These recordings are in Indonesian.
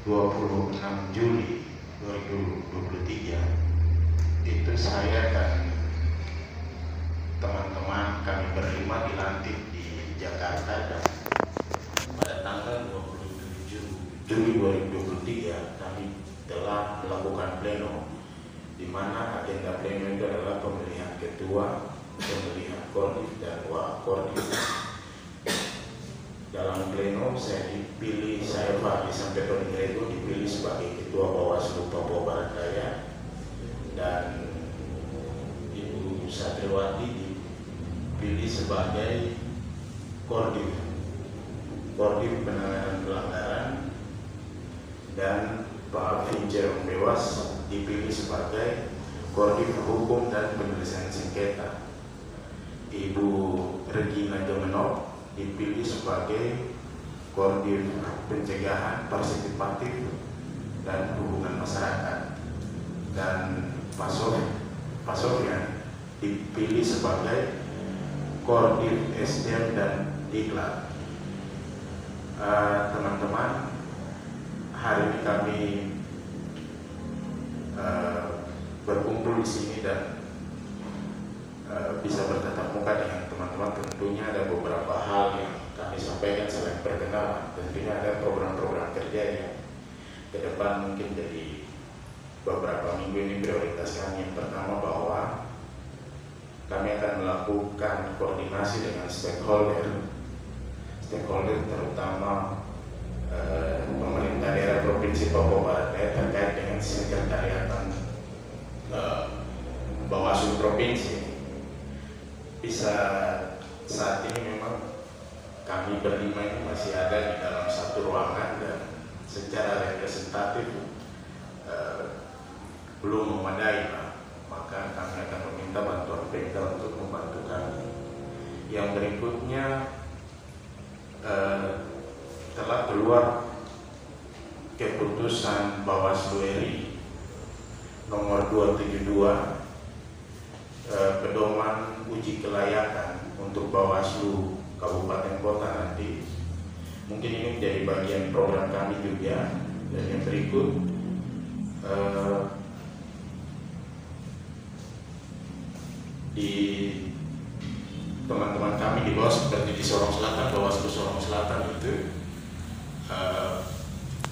26 Juli 2023 itu saya dan teman-teman kami berlima dilantik di Jakarta, dan pada tanggal 27 Juli 2023 kami telah melakukan pleno, di mana agenda pleno itu adalah pemilihan ketua, pemilihan koordif dan wakordif. Dalam pleno saya Fahri Sampetoningredo dipilih sebagai Ketua Bawaslu Papua Barat Daya, dan Ibu Satriwati dipilih sebagai Koordif Penanganan Pelanggaran, dan Pak Vincer Ombewas dipilih sebagai Koordif Hukum dan Penyelesaian Sengketa. Ibu Regina Jomenov dipilih sebagai Koordif Pencegahan Partisipatif dan Hubungan Masyarakat, dan Pak Sofyan dipilih sebagai Koordif SDM dan Diklat. Teman-teman, hari ini kami berkumpul di sini dan bisa bertatap muka dengan teman-teman. Tentunya ada beberapa hal yang kami sampaikan selain perkenalan. Tentunya ada program-program kerja yang ke depan mungkin jadi beberapa minggu ini prioritas kami. Yang pertama, bahwa kami akan melakukan koordinasi dengan stakeholder terutama pemerintah daerah Provinsi Papua Barat Daya terkait dengan sekretariatan Bawaslu Provinsi. Bisa saat ini memang kami berlima ini masih ada di dalam satu ruangan, dan secara representatif belum memadai, maka kami akan meminta bantuan Pemda untuk membantu kami. Yang berikutnya, telah keluar keputusan Bawaslu RI nomor 272 pedoman uji kelayakan untuk Bawaslu Kabupaten Kota nanti. Mungkin ini menjadi bagian program kami juga. Dan yang berikut, di teman-teman kami di bawah, seperti di Sorong Selatan, Bawaslu Sorong Selatan itu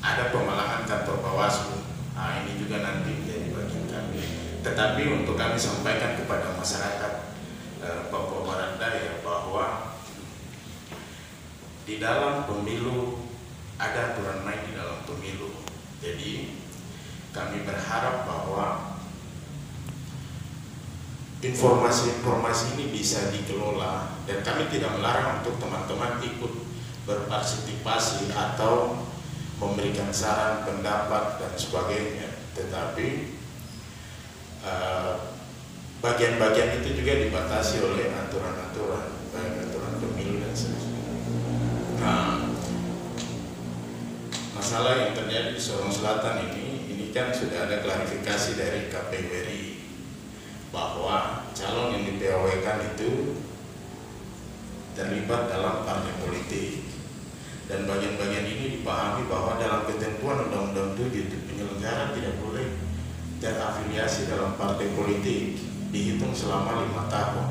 ada pemalangan kantor Bawaslu. Ini juga nanti menjadi bagian kami. Tetapi untuk kami sampaikan kepada masyarakat Papua Barat Daya bahwa di dalam pemilu ada aturan main di dalam pemilu. Jadi kami berharap bahwa informasi-informasi ini bisa dikelola, dan kami tidak melarang untuk teman-teman ikut berpartisipasi atau memberikan saran, pendapat, dan sebagainya. Tetapi bagian-bagian itu juga dibatasi oleh aturan-aturan, baik aturan pemilu dan sebagainya. Masalah yang terjadi di Sorong Selatan ini kan sudah ada klarifikasi dari KPU RI bahwa calon yang di-PO-kan itu terlibat dalam partai politik, dan bagian-bagian ini dipahami bahwa dalam ketentuan Undang-Undang 7 itu penyelenggara tidak boleh terafiliasi dalam partai politik, dihitung selama 5 tahun.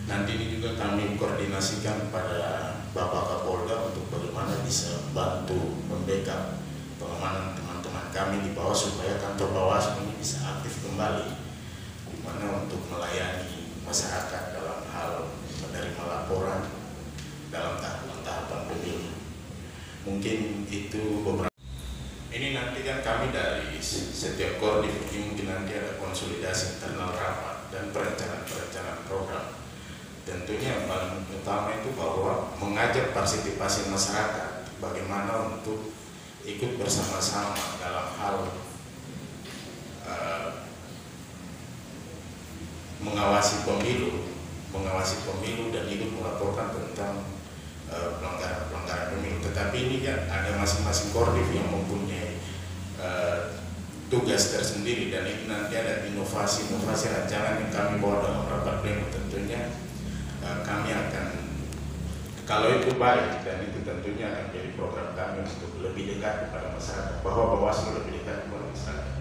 Nanti ini juga kami koordinasikan pada Bapak Kapolda untuk bagaimana bisa bantu membackup pengamanan teman-teman kami di bawah, supaya kantor Bawaslu ini bisa aktif kembali, di mana untuk melayani masyarakat dalam hal menerima laporan dalam tahapan pemilu. Mungkin itu beberapa. Ini nanti kan kami dari setiap koordif ini mungkin nanti ada konsolidasi internal rapat dan perencanaan program. Tentunya yang paling utama itu bahwa mengajak partisipasi masyarakat, bagaimana untuk ikut bersama-sama dalam hal mengawasi pemilu dan ikut melaporkan tentang pelanggaran pemilu. Tetapi ini kan ada masing-masing koordif yang mempunyai tugas tersendiri, dan ini nanti ada inovasi rancangan yang kami bawa dalam rapat pleno. Tentunya kami akan Kalau itu baik, dan itu tentunya akan jadi program kami untuk lebih dekat kepada masyarakat, bahwa Bawaslu lebih dekat kepada masyarakat.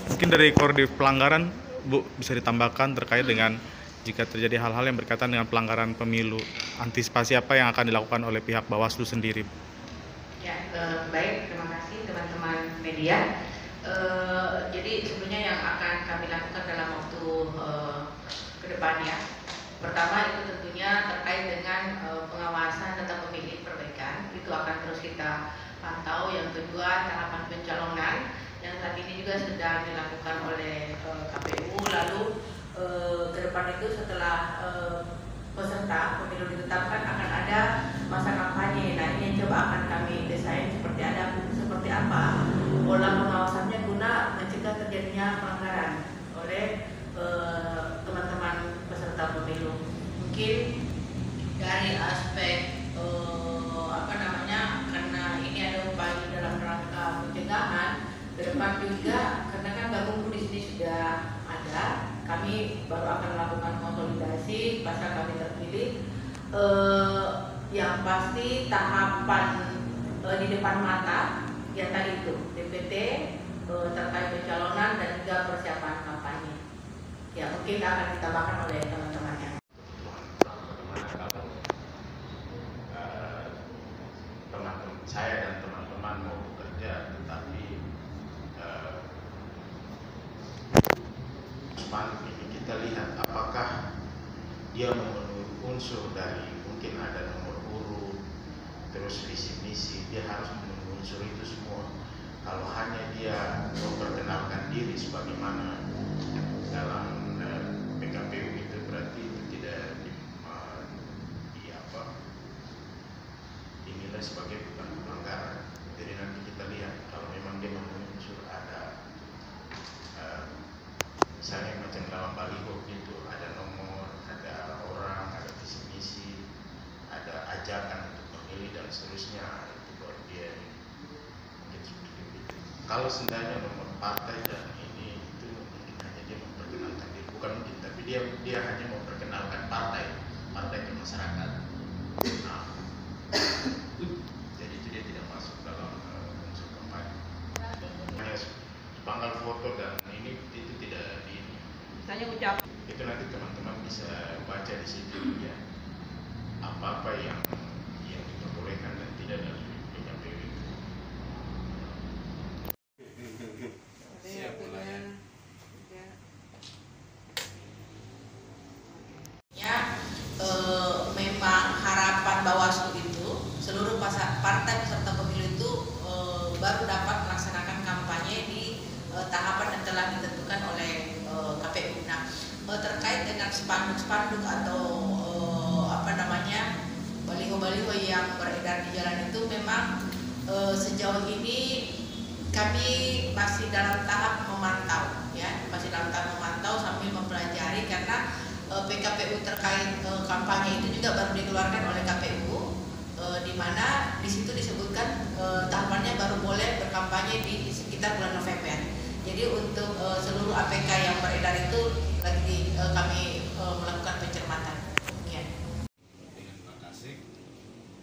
Mungkin dari koordinator pelanggaran, Bu, bisa ditambahkan terkait dengan jika terjadi hal-hal yang berkaitan dengan pelanggaran pemilu, antisipasi apa yang akan dilakukan oleh pihak Bawaslu sendiri? Ya, baik, terima kasih teman-teman media. Jadi sebenarnya yang akan kami lakukan dalam waktu ke depannya, pertama itu tentunya terkait dengan pengawasan data pemilih perbaikan, itu akan terus kita pantau. Yang kedua, tahapan pencalonan yang saat ini juga sedang dilakukan oleh KPU. Lalu ke depan itu setelah peserta pemilu ditetapkan akan ada masa kampanye. Nah, ini yang coba akan kami desain seperti apa pola pengawasannya guna mencegah terjadinya pelanggaran oleh teman-teman peserta pemilu. Mungkin dari aspek karena ini ada upaya dalam rangka pencegahan ke depan juga, karena kan Gakumdu di sini sudah ada, kami baru akan melakukan konsolidasi pasca kami terpilih. Yang pasti tahapan di depan mata yang tadi itu DPT terkait pencalonan dan juga persiapan kampanye. Ya, mungkin akan ditambahkan oleh teman-temannya. Teman-teman saya dan teman-teman mau bekerja, tetapi ini kita lihat apakah dia memenuhi unsur dari, mungkin ada nomor urut, terus visi misi, dia harus memenuhi unsur itu semua. Kalau hanya dia memperkenalkan diri sebagaimana dalam PKPU itu, berarti itu tidak dinilai sebagai bukan pelanggaran. Jadi nanti kita lihat kalau memang dia memenuhi unsur, ada misalnya macam dalam baliho itu ada nomor, ada orang, ada visi misi, ada ajakan untuk memilih dan seterusnya, itu baru dia mungkin seperti itu. Kalau seandainya nomor partai dan ini itu mungkin hanya dia memperkenalkan diri, bukan mungkin, tapi dia hanya memperkenalkan partai ke masyarakat. Nah, jadi itu dia tidak masuk dalam unsur kampanye. Panggal foto dan ini itu tidak di ini. Misalnya ucap. Itu nanti teman-teman bisa baca di situ ya, apa-apa yang diperbolehkan dan tidak dalam PKPU itu. Memang harapan Bawaslu itu seluruh partai peserta pemilu itu baru dapat melaksanakan kampanye di tahapan yang telah ditentukan oleh KPU. Nah, terkait dengan spanduk-spanduk atau baliho-baliho yang beredar di jalan itu, memang sejauh ini kami masih dalam tahap memantau, ya, sambil mempelajari, karena PKPU terkait kampanye itu juga baru dikeluarkan oleh KPU, di mana di situ disebutkan tahapannya baru boleh berkampanye di sekitar bulan November. Jadi untuk seluruh APK yang beredar itu lagi kami melakukan pencermatan. Ya. Terima kasih.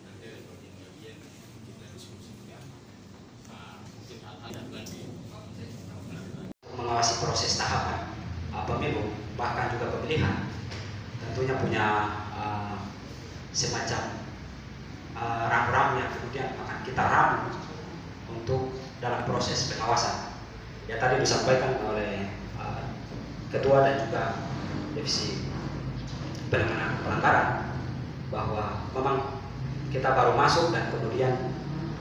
Nanti ada bagian kita diskusikan. Mungkin hal-hal yang lagi mengawasi proses tahapan pemilu, bahkan juga pemilihan, tentunya punya semacam ramu-ramu yang kemudian akan kita ramu untuk dalam proses pengawasan. Ya, tadi disampaikan oleh Ketua dan juga Divisi Penanganan Pelanggaran bahwa memang kita baru masuk dan kemudian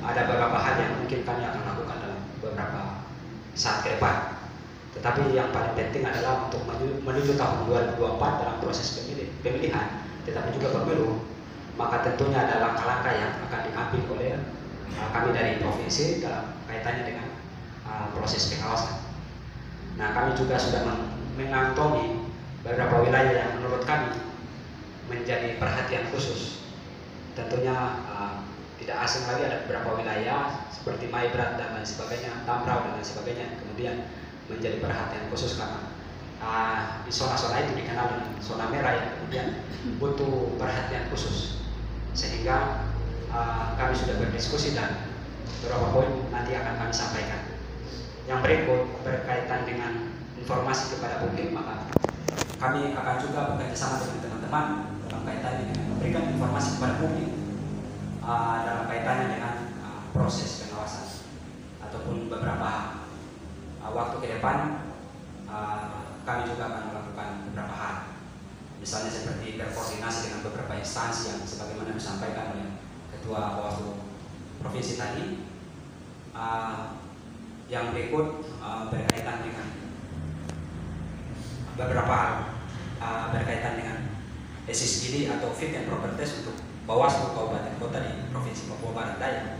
ada beberapa hal yang mungkin kami akan lakukan dalam beberapa saat ke depan. Tetapi yang paling penting adalah untuk menuju tahun 2024 dalam proses pemilihan, tetapi juga pemilu, maka tentunya ada langkah-langkah yang akan diambil oleh kami dari provinsi dalam kaitannya dengan proses pengawasan. Nah, kami juga sudah mengantongi beberapa wilayah yang menurut kami menjadi perhatian khusus. Tentunya tidak asing lagi ada beberapa wilayah seperti Maibrat dan lain sebagainya, Tamrau dan lain sebagainya, kemudian menjadi perhatian khusus karena di zona-zona itu dikenal dengan zona merah yang kemudian butuh perhatian khusus, sehingga kami sudah berdiskusi dan beberapa poin nanti akan kami sampaikan. Yang berikut berkaitan dengan informasi kepada publik, maka kami akan juga bekerja sama dengan teman-teman dalam kaitannya dengan memberikan informasi kepada publik dalam kaitannya dengan proses pengawasan ataupun beberapa waktu ke depan. Kami juga akan melakukan beberapa hal, misalnya seperti berkoordinasi dengan beberapa instansi yang sebagaimana disampaikan oleh Ketua Bawaslu Provinsi tadi. Yang berikut berkaitan dengan beberapa hal berkaitan dengan SSGD atau Fit and Proper Test untuk Bawaslu Kabupaten Kota di Provinsi Papua Barat Daya.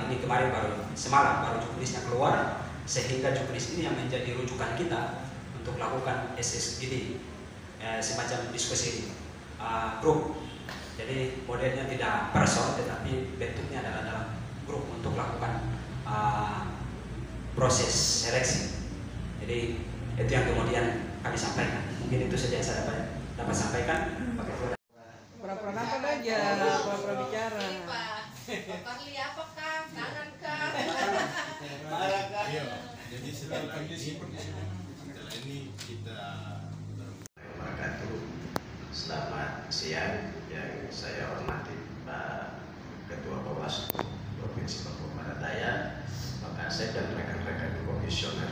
Ini kemarin semalam baru juknisnya keluar, sehingga juknis ini yang menjadi rujukan kita untuk melakukan SSGD, semacam diskusi grup. Jadi modelnya tidak person, tetapi bentuknya adalah dalam grup untuk melakukan proses seleksi. Jadi itu yang kemudian kami sampaikan. Mungkin itu saja yang saya dapat sampaikan. Pura-pura apa aja, pura-pura bicara. Bapak lihat apa kah? Kanan kah? Iya. Jadi setelah ini kita wabarakatuh. Selamat siang yang saya hormati Pak Ketua Bawaslu Provinsi Papua Barat Daya, Pak Kasep dan rekan-rekan komisioner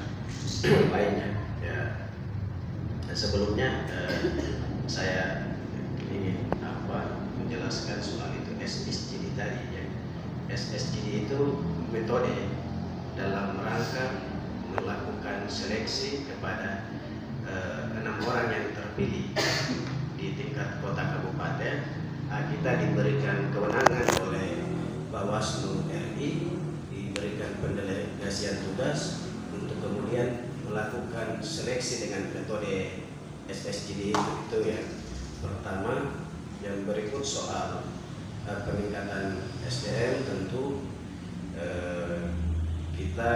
lainnya. Ya, sebelumnya saya ingin menjelaskan soal itu SSGD tadi. Ya. SSGD itu metode dalam rangka melakukan seleksi kepada 6 orang yang terpilih di tingkat kota kabupaten. Kita diberikan kewenangan oleh Bawaslu RI, diberikan pendelegasian tugas untuk kemudian melakukan seleksi dengan metode SSGD itu yang pertama. Yang berikut soal peningkatan SDM, tentu kita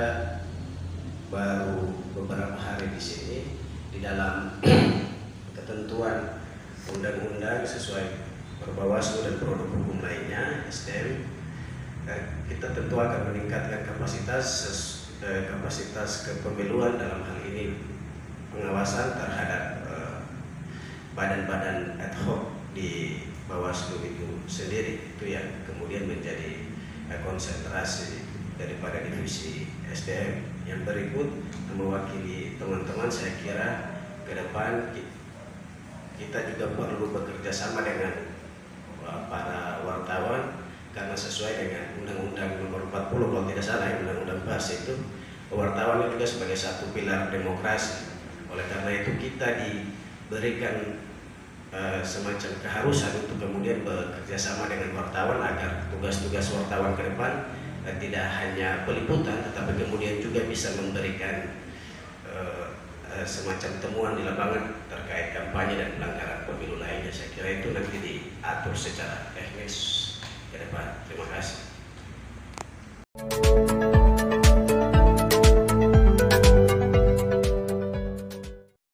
baru beberapa hari di sini di dalam ketentuan undang-undang sesuai Perbawaslu dan produk hukum lainnya SDM, kita tentu akan meningkatkan kapasitas kepemiluan, dalam hal ini pengawasan terhadap badan-badan ad hoc di Bawaslu itu sendiri. Itu yang kemudian menjadi konsentrasi daripada divisi SDM. Yang berikut mewakili teman-teman, saya kira ke depan kita juga perlu bekerja sama dengan para wartawan, karena sesuai dengan Undang-Undang Nomor 40 kalau tidak salah, Undang-Undang Pers itu, wartawan juga sebagai satu pilar demokrasi. Oleh karena itu kita diberikan semacam keharusan untuk kemudian bekerja sama dengan wartawan agar tugas-tugas wartawan ke depan tidak hanya peliputan, tetapi kemudian juga bisa memberikan semacam temuan di lapangan terkait kampanye dan pelanggaran pemilu lainnya. Saya kira itu nanti diatur secara teknis ke depan. Terima kasih.